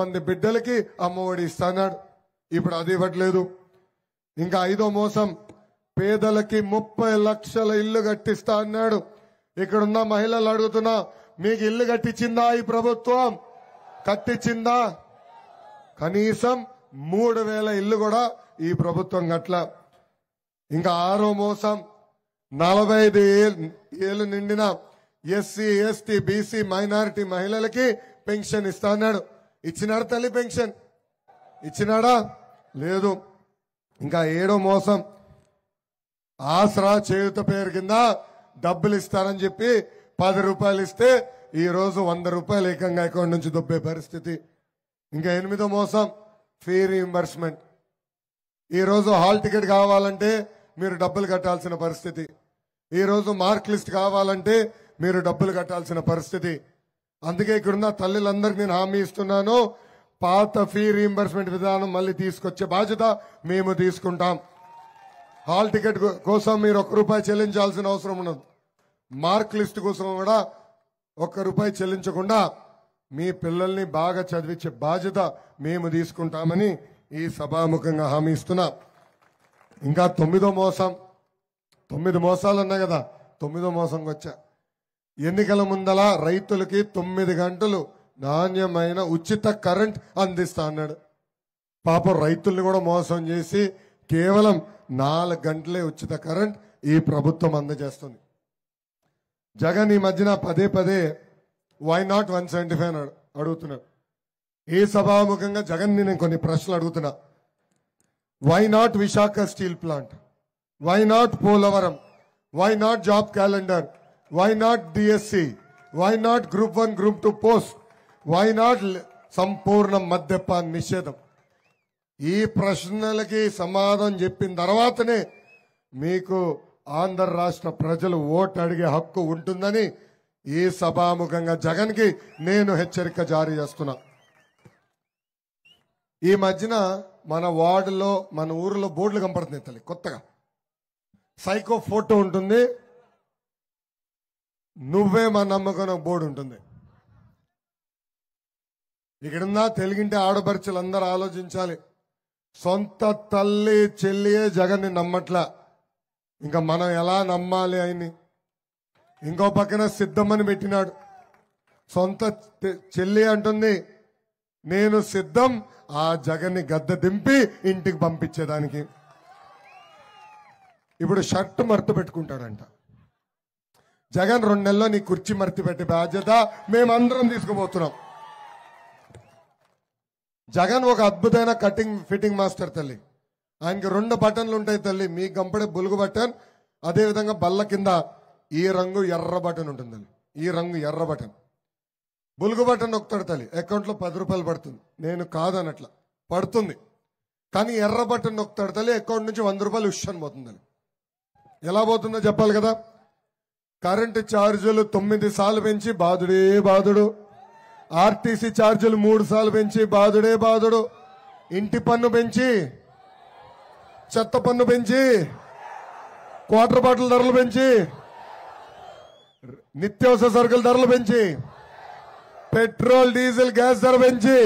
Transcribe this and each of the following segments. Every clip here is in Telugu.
మంది బిడ్డలకి అమ్మఒడి ఇస్తాడు. ఇప్పుడు అది ఇవ్వట్లేదు. ఇంకా 5వ మోసం, పేదలకి 30 లక్షల ఇల్లు కట్టిస్తా అన్నాడు. ఇక్కడున్న మహిళలు అడుగుతున్నా, మీకు ఇల్లు కట్టించిందా ఈ ప్రభుత్వం? కట్టించిందా? కనీసం 3000 ఇల్లు కూడా ఈ ప్రభుత్వం గట్ల. ఇంకా 6వ మోసం, 45 ఏళ్ళు నిండిన ఎస్సీ ఎస్టీ బీసీ మైనారిటీ మహిళలకి పెన్షన్ ఇస్తా అన్నాడు. ఇచ్చినాడు తల్లి పెన్షన్? ఇచ్చినాడా? లేదు. ఇంకా 7వ మోసం, ఆసరా చేయూత పేరు కింద డబ్బులు ఇస్తారని చెప్పి 10 రూపాయలు ఇస్తే ఈ రోజు 100 రూపాయలు ఏకంగా అకౌంట్ నుంచి దొబ్బే పరిస్థితి. ఇంకా 8వ మోసం, ఫీ రీయింబర్స్మెంట్. ఈ రోజు హాల్ టికెట్ కావాలంటే మీరు డబ్బులు కట్టాల్సిన పరిస్థితి. ఈ రోజు మార్క్ లిస్ట్ కావాలంటే మీరు డబ్బులు కట్టాల్సిన పరిస్థితి. అందుకే ఇక్కడున్న తల్లులందరికీ నేను హామీ ఇస్తున్నాను, పాత ఫీ రీయింబర్స్మెంట్ విధానం మళ్ళీ తీసుకొచ్చే బాధ్యత మేము తీసుకుంటాం. హాల్ టికెట్ కోసం మీరు ₹1 చెల్లించాల్సిన అవసరం ఉండదు. మార్క్ లిస్ట్ కోసం కూడా ₹1 చెల్లించకుండా మీ పిల్లల్ని బాగా చదివించే బాధ్యత మేము తీసుకుంటామని ఈ సభాముఖంగా హామీ ఇస్తున్నా. ఇంకా 9వ మోసం, 9 మోసాలు ఉన్నాయి కదా, 9వ మోసంకి వచ్చా. ఎన్నికల ముందల రైతులకి 9 గంటలు నాణ్యమైన ఉచిత కరెంట్ అందిస్తా అన్నాడు. పాపం రైతుల్ని కూడా మోసం చేసి కేవలం 4 గంటలే ఉచిత కరెంట్ ఈ ప్రభుత్వం అందజేస్తుంది. జగన్ ఈ మధ్యన పదే వై నాట్ 175 అడుగుతున్నాడు. ఈ సభాముఖంగా జగన్ నేను కొన్ని ప్రశ్నలు అడుగుతున్నా. Why not Visakha steel plant? Why not Polavaram? Why not job calendar? Why not DSC? Why not group 1 group 2 post? Why not సంపూర్ణ మద్యపాన నిషేధం? ఈ ప్రశ్నలకి సమాధానం చెప్పిన తర్వాతనే మీకు ఆంధ్ర రాష్ట్ర ప్రజలు ఓటు అడిగే హక్కు ఉంటుందని ఈ సభాముఖంగా జగన్ కి నేను హెచ్చరిక జారీ చేస్తున్నా. ఈ మధ్యన మన వార్డులో మన ఊరిలో బోర్డులు కనపడుతున్నాయి తల్లి. కొత్తగా సైకో ఫోటో ఉంటుంది, నువ్వే మా నమ్మకం బోర్డు ఉంటుంది. ఇక్కడున్న తెలుగింటి ఆడపడుచులు అందరూ ఆలోచించాలి. సొంత తల్లి చెల్లియే జగన్ని నమ్మట్లా, ఇంకా మనం ఎలా నమ్మాలి ఆయన్ని? ఇంకో పక్కన సిద్ధమని పెట్టినాడు. సొంత చెల్లి అంటుంది నేను సిద్ధం ఆ జగన్ని గద్దె దింపి ఇంటికి పంపించేదానికి. ఇప్పుడు షర్ట్ మర్తు పెట్టుకుంటాడంట. జగన్ 2 నెలల్లో నీ కుర్చీ మర్తి పెట్టే బాధ్యత మేమందరం తీసుకుపోతున్నాం. జగన్ ఒక అద్భుతమైన కటింగ్ ఫిట్టింగ్ మాస్టర్ తల్లి. ఆయనకి 2 బటన్లు ఉంటాయి తల్లి. మీ గంపడే బులుగు బటన్, అదేవిధంగా బల్ల కింద ఈ రంగు ఎర్ర బటన్ ఉంటుంది తల్లి. ఈ రంగు ఎర్ర బటన్, బులుగు బటన్ నొక్కుతాడు తల్లి, అకౌంట్లో 10 రూపాయలు పడుతుంది. నేను కాదనట్లా, పడుతుంది. కానీ ఎర్ర బటన్ నొక్కుతాడు తల్లి, అకౌంట్ నుంచి 100 రూపాయలు ఉష్షన్ పోతుంది. ఎలా పోతుందో చెప్పాలి కదా. కరెంటు ఛార్జీలు 9 సార్లు పెంచి బాధుడే బాధుడు. ఆర్టీసీ ఛార్జీలు 3 సార్లు పెంచి బాధుడే బాధుడు. ఇంటి పన్ను పెంచి, చెత్త పన్ను పెంచి, క్వార్టర్ బాటిల్ ధరలు పెంచి, నిత్యావసర సరుకుల ధరలు పెంచి, పెట్రోల్ డీజిల్ గ్యాస్ ధర పెంచి.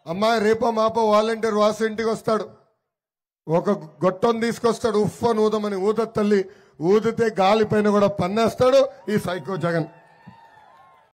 అమ్మాయి రేపో మాపో వాలంటీర్ వాసు ఇంటికి వస్తాడు, ఒక గొట్టం తీసుకొస్తాడు, ఉఫ్ఫని ఊదమని ఊద తల్లి. ఊదితే గాలి పైన కూడా పన్నేస్తాడు ఈ సైకో జగన్.